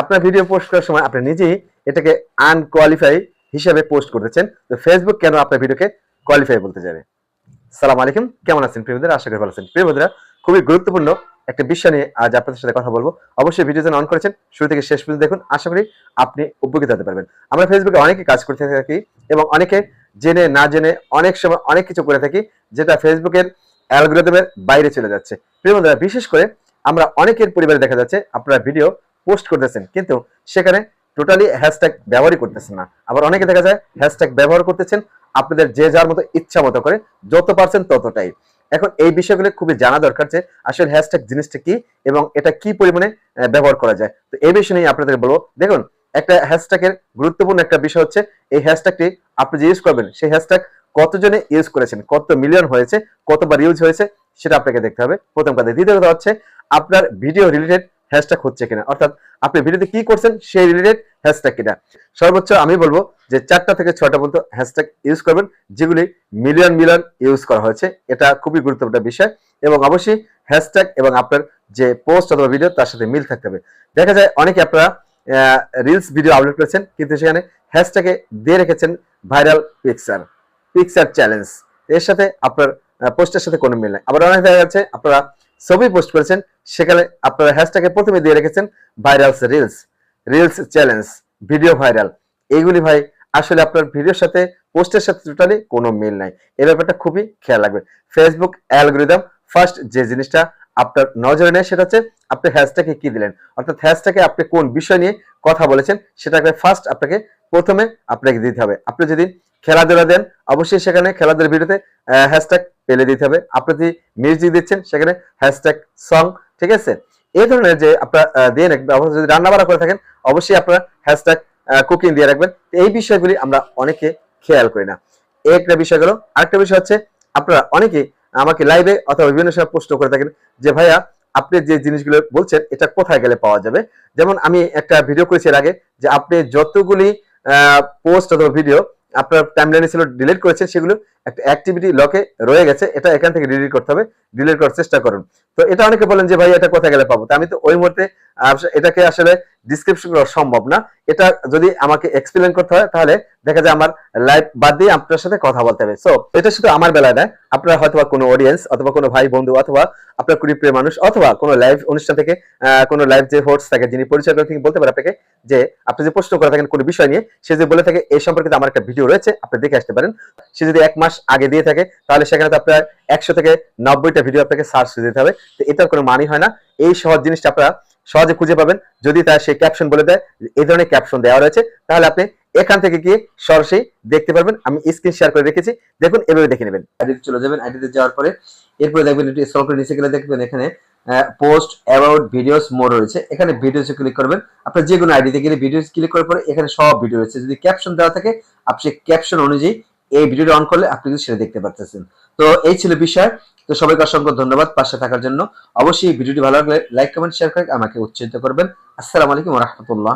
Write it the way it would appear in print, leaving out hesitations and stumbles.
আপনার video post করার সময় আপনি নিজেই এটাকে আনকোয়ালিফাই হিসেবে পোস্ট করতেছেন, তো ফেসবুক কেন আপনার ভিডিওকে কোয়ালিফাই বলতে যাবে? সালাম আলাইকুম, কেমন আছেন প্রিয় বন্ধুরা? আশা করি ভালো আছেন। প্রিয় বন্ধুরা, খুবই গুরুত্বপূর্ণ একটা বিষয় নিয়ে আজ আপনাদের সাথে কথা বলবো। অবশ্যই ভিডিও যেন অন করেছেন, শুরু থেকে শেষ পর্যন্ত দেখুন। আশা করি আপনি উপকৃত হতে পারবেন। আমরা ফেসবুকে অনেকে কাজ করতে থাকি এবং অনেকে জেনে না জেনে অনেক সময় অনেক কিছু করে থাকি, যেটা ফেসবুকের অ্যালগরিদমের বাইরে চলে যাচ্ছে। প্রিয় বন্ধুরা, বিশেষ করে আমরা অনেকের পরিবারে দেখা যাচ্ছে আপনারা ভিডিও পোস্ট করতেছেন, কিন্তু সেখানে টোটালি হ্যাশট্যাগ ব্যবহারই করতেছেন না। আবার অনেকে দেখা যায় হ্যাশট্যাগ ব্যবহার করতেছেন আপনাদের যে যার মতো ইচ্ছা মতো করে, যত পারছেন ততটাই। এখন এই বিষয়গুলো খুবই জানা দরকার যে আসলে হ্যাশট্যাগ জিনিসটা কি এবং এটা কি পরিমাণে ব্যবহার করা যায়। তো এই বিষয় নিয়ে আপনাদের বলবো। দেখুন, একটা হ্যাশট্যাগের গুরুত্বপূর্ণ একটা বিষয় হচ্ছে এই হ্যাশট্যাগটি আপনি যে ইউজ করবেন সেই হ্যাশট্যাগ কতজনে ইউজ করেছেন, কত মিলিয়ন হয়েছে, কতবার ইউজ হয়েছে, সেটা আপনাকে দেখতে হবে প্রথম কথা। দ্বিতীয় কথা হচ্ছে আপনার ভিডিও রিলেটেড হ্যাশট্যাগ হচ্ছে কিনা, অর্থাৎ আপনি ভিডিওতে কি করছেন সেই রিলেটেড হ্যাশট্যাগ কিনা। সর্বোচ্চ আমি বলবো যে 4টা থেকে 6টা পর্যন্ত হ্যাশট্যাগ ইউজ করবেন যেগুলি মিলিয়ন মিলিয়ন ইউজ করা হয়েছে। এটা খুবই গুরুত্বপূর্ণ বিষয় এবং অবশ্যই হ্যাশট্যাগ এবং আপনার যে পোস্ট অথবা ভিডিও তার সাথে মিল থাকতে হবে। দেখা যায় অনেকে আপনারা রিলস ভিডিও আপলোড করেছেন, কিন্তু সেখানে হ্যাশট্যাগে দিয়ে রেখেছেন ভাইরাল পিকচার, পিকচার চ্যালেঞ্জ, এর সাথে আপনার পোস্টের সাথে কোনো মিল নাই। আবার অনেক দেখা যাচ্ছে আপনারা ছবি পোস্ট করেছেন, সেখানে আপনারা হ্যাশট্যাগে প্রথমে দিয়ে রেখেছেন viral reels, reels challenge, video viral. এইগুলি ভাই আসলে আপনার ভিডিওর সাথে পোস্টের সাথে টোটালি কোনো মিল নাই। এই ব্যাপারটা খুবই খেয়াল রাখবেন। ফেসবুক অ্যালগরিদম ফার্স্ট যে জিনিসটা আপনার নজরে নেয় সেটা হচ্ছে আপনি হ্যাশট্যাগে কি দিলেন, অর্থাৎ হ্যাশট্যাগে আপনি কোন বিষয় নিয়ে কথা বলেছেন সেটাকে ফার্স্ট আপনাকে প্রথমে আপনাকে দিতে হবে। আপনি যদি খেলাধুলা দেন, অবশ্যই সেখানে খেলাধুলার ভিডিওতে হ্যাশট্যাগ পেলে দিতে হবে। আপনি যদি মিউজিক দিচ্ছেন সেখানে হ্যাশট্যাগ সং, ঠিক আছে? এই ধরনের যে আপনারা দিয়ে রাখবেন। যদি রান্না বান্না করে থাকেন অবশ্যই আপনারা হ্যাশট্যাগ কুকিং দিয়ে রাখবেন। এই বিষয়গুলি আমরা অনেকে খেয়াল করি না। এই একটা বিষয় গেল। আরেকটা বিষয় হচ্ছে আপনারা অনেকে আমাকে লাইভে অথবা বিভিন্ন সময় প্রশ্ন করে থাকেন যে ভাইয়া আপনি যে জিনিসগুলো বলছেন এটা কোথায় গেলে পাওয়া যাবে। যেমন আমি একটা ভিডিও করেছি এর আগে যে আপনি যতগুলি পোস্ট অথবা ভিডিও আপনার টাইমলাইনে ছিল ডিলিট করেছেন, সেগুলো একটা অ্যাক্টিভিটি লকে রয়ে গেছে, এটা এখান থেকে ডিলিট করতে হবে। ডিলিট করার চেষ্টা করুন। তো এটা অনেকে বলেন যে ভাই এটা কোথায় গেলে পাবো, তো আমি তো ওই মুহূর্তে এটাকে আসলে ডিসক্রিপশন করা সম্ভব না। এটা যদি আমাকে এক্সপ্লেন করতে হয় তাহলে দেখা যায় আমার লাইভ বাদ দিয়ে আপনার সাথে কথা বলতে হবে। সো এটা শুধু আমার বেলায় নয়, আপনারা হয়তো কোনো অডিয়েন্স অথবা কোনো ভাই বন্ধু অথবা আপনার কোনো প্রিয় মানুষ অথবা কোনো লাইভ অনুষ্ঠান থেকে কোনো লাইভ যে হোস্ট থাকে যিনি পরিচয় করে তিনি বলতে পারে আপনাকে যে আপনি যে প্রশ্ন করে থাকেন কোনো বিষয় নিয়ে, সে যে বলে থাকে এই সম্পর্কে আমার একটা ভিডিও রয়েছে আপনি দেখে আসতে পারেন। সে যদি 1 মাস আগে দিয়ে থাকে তাহলে সেখানে তো আপনার 100 থেকে 90টা ভিডিও আপনাকে সার্চ দিতে হবে। তো এটার কোনো মানি হয় না। এই সহজ জিনিসটা আপনারা সহজে খুঁজে পাবেন যদি তার সেই ক্যাপশন বলে দেয় এই ধরনের ক্যাপশন দেওয়া রয়েছে, তাহলে আপনি এখান থেকে গিয়ে সরাসরি দেখতে পারবেন। আমি স্ক্রিন শেয়ার করে রেখেছি, দেখুন এভাবে দেখে নেবেন। আইডিতে চলে যাবেন। আইডিতে যাওয়ার পরে এরপরে দেখবেন একটু স্ক্রল করে নিচে গেলে দেখবেন এখানে পোস্ট অ্যাবাউট ভিডিওস মোর রয়েছে। এখানে ভিডিওসে ক্লিক করবেন। আপনার যে কোনো আইডিতে গেলে ভিডিওস ক্লিক করার পরে এখানে সব ভিডিও রয়েছে। যদি ক্যাপশন দেওয়া থাকে আপনি ক্যাপশন অনুযায়ী এই ভিডিওটা অন করলে আপনি কিন্তু সেটা দেখতে পারতেছেন। তো এই ছিল বিষয়। তো সবাইকে অসংখ্য ধন্যবাদ পাশে থাকার জন্য। অবশ্যই ভিডিওটি ভালো লাগলে লাইক কমেন্ট শেয়ার করে আমাকে উৎসাহিত করবেন। আসসালামু আলাইকুম ওয়া রাহমাতুল্লাহ।